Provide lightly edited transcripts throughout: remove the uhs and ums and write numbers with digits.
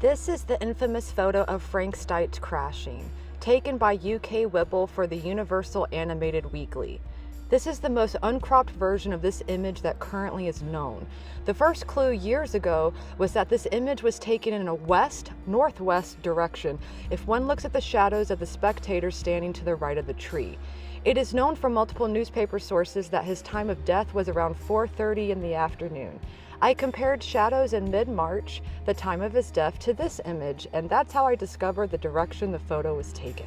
This is the infamous photo of Frank Stites crashing, taken by UK Whipple for the Universal Animated Weekly. This is the most uncropped version of this image that currently is known. The first clue years ago was that this image was taken in a west-northwest direction if one looks at the shadows of the spectators standing to the right of the tree. It is known from multiple newspaper sources that his time of death was around 4:30 in the afternoon. I compared shadows in mid-March, the time of his death, to this image, and that's how I discovered the direction the photo was taken.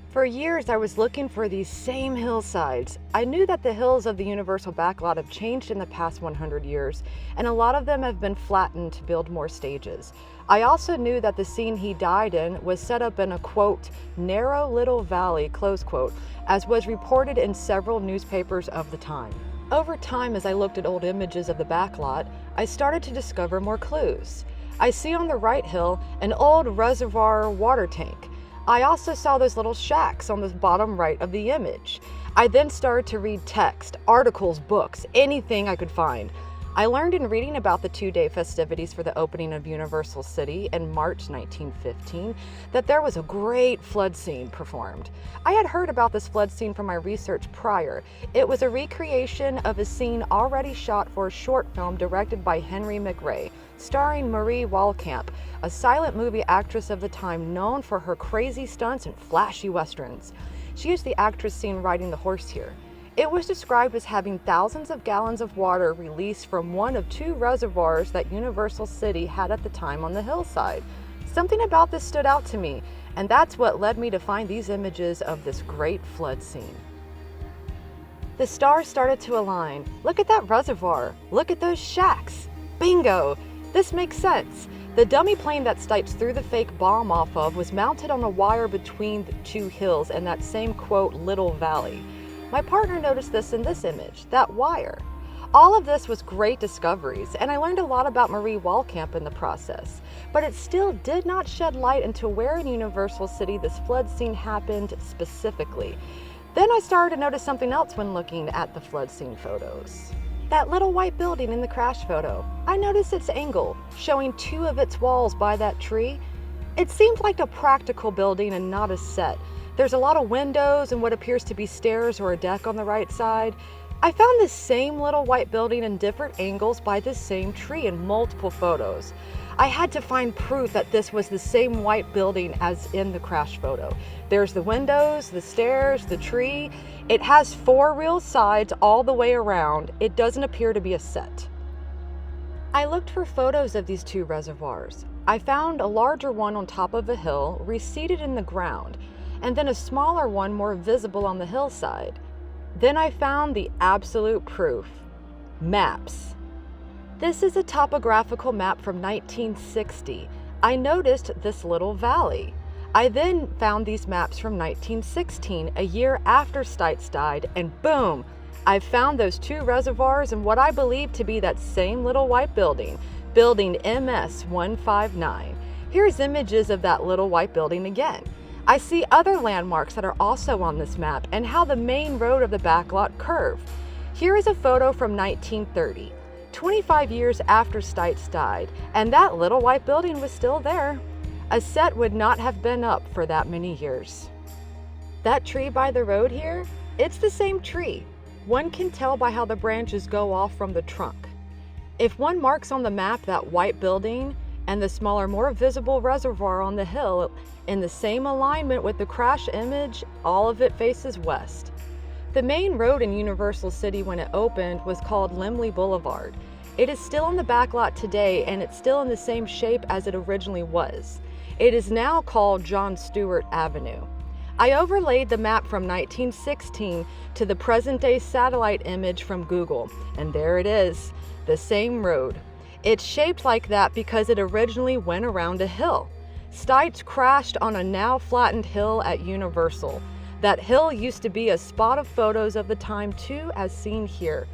For years, I was looking for these same hillsides. I knew that the hills of the Universal backlot have changed in the past 100 years, and a lot of them have been flattened to build more stages. I also knew that the scene he died in was set up in a, quote, narrow little valley, close quote, as was reported in several newspapers of the time. Over time, as I looked at old images of the backlot, I started to discover more clues. I see on the right hill an old reservoir water tank. I also saw those little shacks on the bottom right of the image. I then started to read text, articles, books, anything I could find. I learned in reading about the two-day festivities for the opening of Universal City in March 1915 that there was a great flood scene performed. I had heard about this flood scene from my research prior. It was a recreation of a scene already shot for a short film directed by Henry McRae, starring Marie Wallkamp, a silent movie actress of the time known for her crazy stunts and flashy westerns. She is the actress seen riding the horse here. It was described as having thousands of gallons of water released from one of two reservoirs that Universal City had at the time on the hillside. Something about this stood out to me, and that's what led me to find these images of this great flood scene. The stars started to align. Look at that reservoir. Look at those shacks. Bingo! This makes sense. The dummy plane that Stites threw the fake bomb off of was mounted on a wire between the two hills in that same, quote, little valley. My partner noticed this in this image, that wire. All of this was great discoveries, and I learned a lot about Marie Wallkamp in the process, but it still did not shed light into where in Universal City this flood scene happened specifically. Then I started to notice something else when looking at the flood scene photos. That little white building in the crash photo, I noticed its angle, showing two of its walls by that tree. It seemed like a practical building and not a set. There's a lot of windows and what appears to be stairs or a deck on the right side. I found this same little white building in different angles by this same tree in multiple photos. I had to find proof that this was the same white building as in the crash photo. There's the windows, the stairs, the tree. It has four real sides all the way around. It doesn't appear to be a set. I looked for photos of these two reservoirs. I found a larger one on top of a hill, reseated in the ground, and then a smaller one more visible on the hillside. Then I found the absolute proof. Maps. This is a topographical map from 1960. I noticed this little valley. I then found these maps from 1916, a year after Stites died, and boom! I found those two reservoirs and what I believe to be that same little white building, building MS 159. Here's images of that little white building again. I see other landmarks that are also on this map and how the main road of the backlot curved. Here is a photo from 1930, 25 years after Stites died, and that little white building was still there. A set would not have been up for that many years. That tree by the road here, it's the same tree. One can tell by how the branches go off from the trunk. If one marks on the map that white building and the smaller, more visible reservoir on the hill in the same alignment with the crash image, all of it faces west. The main road in Universal City when it opened was called Limley Boulevard. It is still on the backlot today, and it's still in the same shape as it originally was. It is now called John Stewart Avenue. I overlaid the map from 1916 to the present-day satellite image from Google, and there it is, the same road. It's shaped like that because it originally went around a hill. Stites crashed on a now flattened hill at Universal. That hill used to be a spot of photos of the time too, as seen here.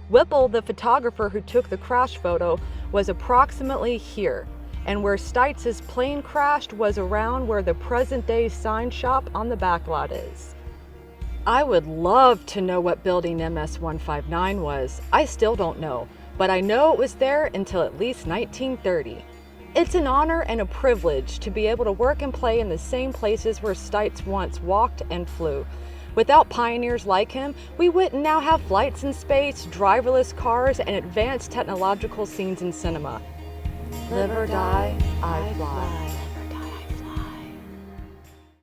Whipple, the photographer who took the crash photo, was approximately here, and where Stites' plane crashed was around where the present-day sign shop on the backlot is. I would love to know what building MS 159 was. I still don't know, but I know it was there until at least 1930. It's an honor and a privilege to be able to work and play in the same places where Stites once walked and flew. Without pioneers like him, we wouldn't now have flights in space, driverless cars, and advanced technological scenes in cinema. Live or die, I fly.